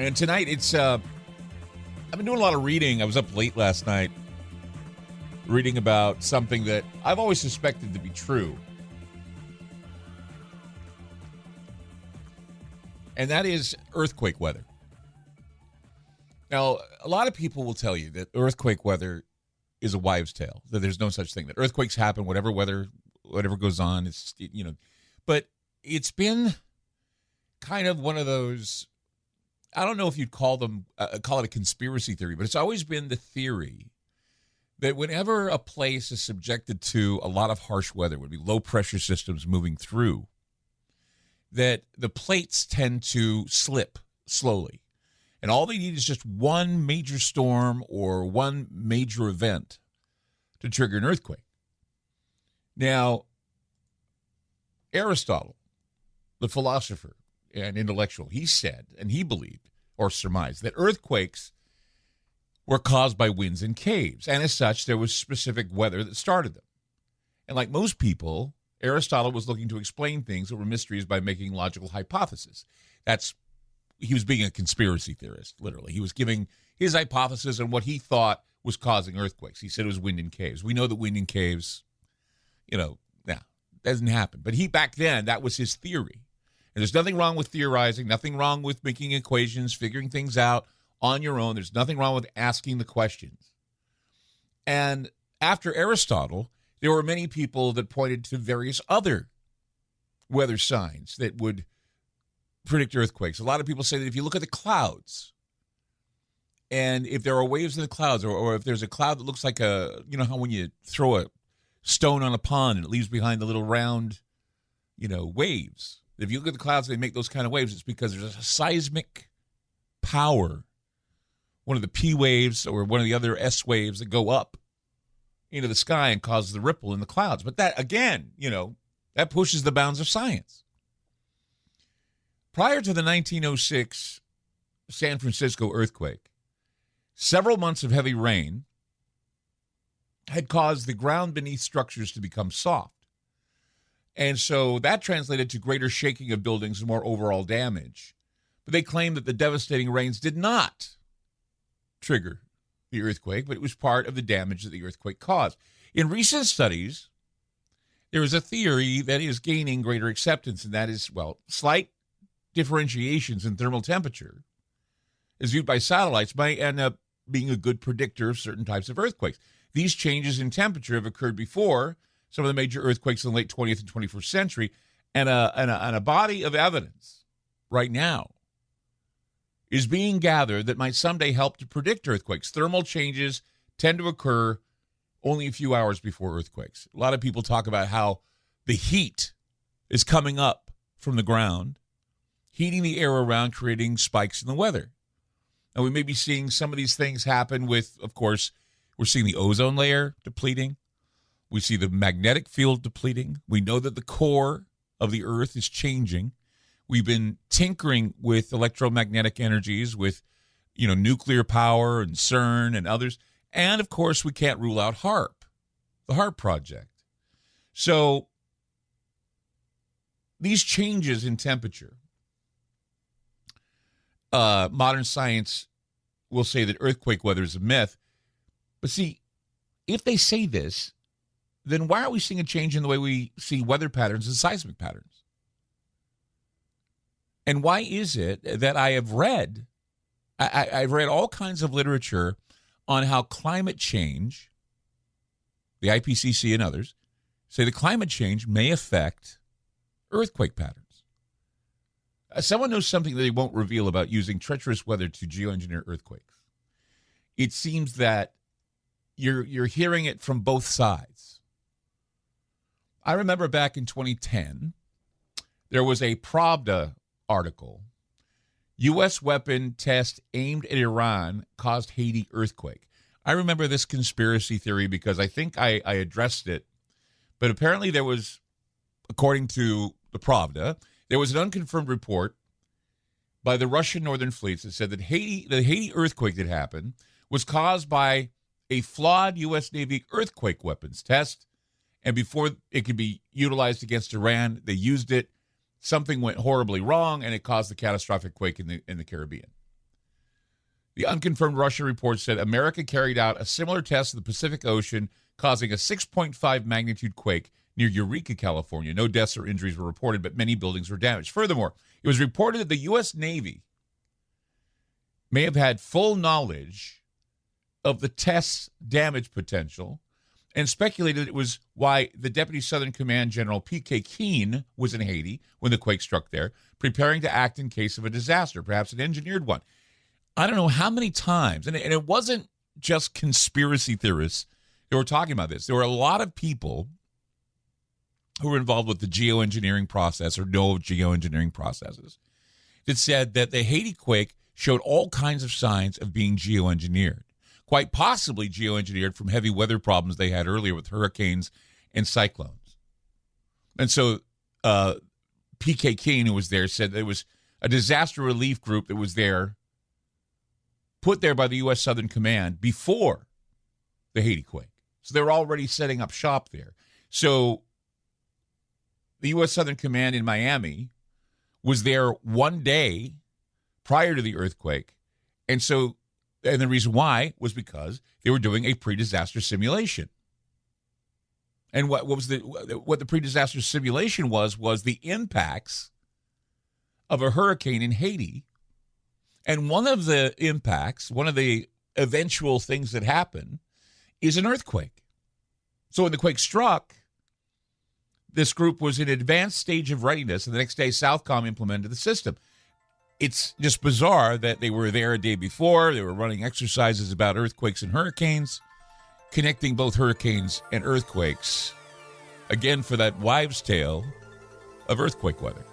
And tonight, I've been doing a lot of reading. I was up late last night reading about something that I've always suspected to be true. And that is earthquake weather. Now, a lot of people will tell you that earthquake weather is a wives' tale, that there's no such thing, that earthquakes happen, whatever goes on, but it's been kind of one of those, I don't know if you'd call it a conspiracy theory, but it's always been the theory that whenever a place is subjected to a lot of harsh weather, would be low pressure systems moving through, that the plates tend to slip slowly. And all they need is just one major storm or one major event to trigger an earthquake. Now, Aristotle, the philosopher and intellectual, he said, and he believed or surmised, that earthquakes were caused by winds in caves. And as such, there was specific weather that started them. And like most people, Aristotle was looking to explain things that were mysteries by making logical hypotheses. He was being a conspiracy theorist, literally. He was giving his hypothesis on what he thought was causing earthquakes. He said it was wind in caves. We know that wind in caves, doesn't happen. But back then, that was his theory. And there's nothing wrong with theorizing, nothing wrong with making equations, figuring things out on your own. There's nothing wrong with asking the questions. And after Aristotle, there were many people that pointed to various other weather signs that would predict earthquakes. A lot of people say that if you look at the clouds, and if there are waves in the clouds, or if there's a cloud that looks like how when you throw a stone on a pond and it leaves behind the little round, waves. If you look at the clouds, they make those kind of waves. It's because there's a seismic power, one of the P waves or one of the other S waves that go up into the sky and causes the ripple in the clouds. But that, again, that pushes the bounds of science. Prior to the 1906 San Francisco earthquake, several months of heavy rain had caused the ground beneath structures to become soft. And so that translated to greater shaking of buildings and more overall damage. But they claimed that the devastating rains did not trigger the earthquake, but it was part of the damage that the earthquake caused. In recent studies, there is a theory that is gaining greater acceptance, and that is, slight differentiations in thermal temperature, as viewed by satellites, might end up being a good predictor of certain types of earthquakes. These changes in temperature have occurred before some of the major earthquakes in the late 20th and 21st century, and a body of evidence right now is being gathered that might someday help to predict earthquakes. Thermal changes tend to occur only a few hours before earthquakes. A lot of people talk about how the heat is coming up from the ground, heating the air around, creating spikes in the weather. And we may be seeing some of these things happen with, of course, we're seeing the ozone layer depleting. We see the magnetic field depleting. We know that the core of the Earth is changing. We've been tinkering with electromagnetic energies, with, nuclear power and CERN and others. And, of course, we can't rule out HAARP, the HAARP project. So these changes in temperature, modern science will say that earthquake weather is a myth. But see, if they say this, then why aren't we seeing a change in the way we see weather patterns and seismic patterns? And why is it that I've read all kinds of literature on how climate change, the IPCC and others, say that climate change may affect earthquake patterns? Someone knows something that they won't reveal about using treacherous weather to geoengineer earthquakes. It seems that you're hearing it from both sides. I remember back in 2010, there was a Pravda article. U.S. weapon test aimed at Iran caused Haiti earthquake. I remember this conspiracy theory because I think I addressed it. But apparently there was, according to the Pravda, there was an unconfirmed report by the Russian Northern Fleets that said that the Haiti earthquake that happened was caused by a flawed U.S. Navy earthquake weapons test, and before it could be utilized against Iran, they used it. Something went horribly wrong, and it caused a catastrophic quake in the Caribbean. The unconfirmed Russian report said America carried out a similar test in the Pacific Ocean, causing a 6.5 magnitude quake near Eureka, California. No deaths or injuries were reported, but many buildings were damaged. Furthermore, it was reported that the U.S. Navy may have had full knowledge of the test's damage potential and speculated it was why the Deputy Southern Command General P.K. Keene was in Haiti when the quake struck there, preparing to act in case of a disaster, perhaps an engineered one. I don't know how many times, and it wasn't just conspiracy theorists that were talking about this. There were a lot of people who were involved with the geoengineering process or know of geoengineering processes that said that the Haiti quake showed all kinds of signs of being geoengineered, quite possibly geoengineered from heavy weather problems they had earlier with hurricanes and cyclones. And so P.K. Keene, who was there, said there was a disaster relief group that was there, put there by the U.S. Southern Command before the Haiti quake. So they were already setting up shop there. So the U.S. Southern Command in Miami was there one day prior to the earthquake. And the reason why was because they were doing a pre-disaster simulation. And what the pre-disaster simulation was the impacts of a hurricane in Haiti. And one of the impacts, one of the eventual things that happen is an earthquake. So when the quake struck, this group was in an advanced stage of readiness, and the next day Southcom implemented the system. It's just bizarre that they were there a day before. They were running exercises about earthquakes and hurricanes, connecting both hurricanes and earthquakes, again, for that wives' tale of earthquake weather.